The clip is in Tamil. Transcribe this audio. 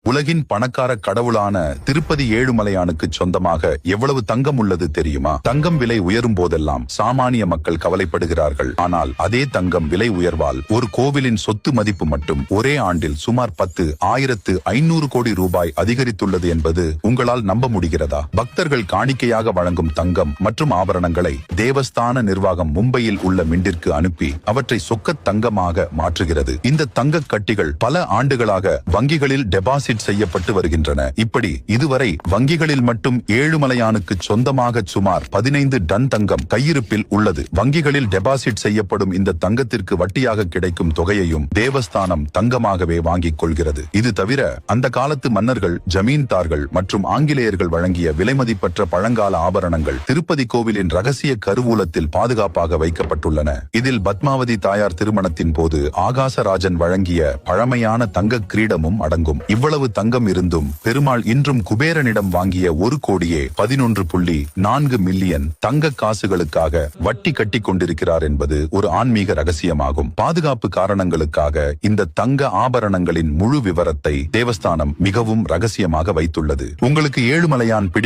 உலகின் பணக்கார கடவுளான திருப்பதி ஏழுமலையானுக்கு சொந்தமாக எவ்வளவு தங்கம் உள்ளது தெரியுமா? தங்கம் விலை உயரும் போதெல்லாம் சாமானிய மக்கள் கவலைப்படுகிறார்கள். ஆனால் அதே தங்கம் விலை உயர்வால் ஒரு கோவிலின் சொத்து மதிப்பு மட்டும் ஒரே ஆண்டில் சுமார் 10,500 கோடி ரூபாய் அதிகரித்துள்ளது என்பது உங்களால் நம்ப முடிகிறதா? பக்தர்கள் காணிக்கையாக வழங்கும் தங்கம் மற்றும் ஆபரணங்களை தேவஸ்தான நிர்வாகம் மும்பையில் உள்ள மிண்டிற்கு அனுப்பி அவற்றை சொக்கத் தங்கமாக மாற்றுகிறது. இந்த தங்க கட்டிகள் பல ஆண்டுகளாக வங்கிகளில் டெபாசிட் செய்யப்பட்டு வருகின்றன. இப்படி இதுவரை வங்கிகளில் மட்டும் ஏழுமலையானுக்கு சொந்தமாக சுமார் 15 டன் தங்கம் கையிருப்பில் உள்ளது. வங்கிகளில் டெபாசிட் செய்யப்படும் இந்த தங்கத்திற்கு வட்டியாக கிடைக்கும் தொகையையும் தேவஸ்தானம் தங்கமாகவே வாங்கிக் கொள்கிறது. இது தவிர அந்த காலத்து மன்னர்கள், ஜமீன்தார்கள் மற்றும் ஆங்கிலேயர்கள் வழங்கிய விலைமதிப்பற்ற பழங்கால ஆபரணங்கள் திருப்பதி கோவிலின் ரகசிய கருவூலத்தில் பாதுகாப்பாக வைக்கப்பட்டுள்ளன. இதில் பத்மாவதி தாயார் திருமணத்தின் போது ஆகாசராஜன் வழங்கிய பழமையான தங்க கிரீடமும் அடங்கும். இவ்வளவு தங்கம் இருந்தும் பெருமாள் இன்றும் குபேரனிடம் வாங்கிய 1,11.4 மில்லியன் தங்க காசுகளுக்காக வட்டி கட்டி கொண்டிருக்கிறார் என்பது ஒரு ஆன்மீக ரகசியமாகும். பாதுகாப்பு காரணங்களுக்காக இந்த தங்க ஆபரணங்களின் முழு விவரத்தை தேவஸ்தானம் மிகவும் ரகசியமாக வைத்துள்ளது. உங்களுக்கு ஏழுமலையான்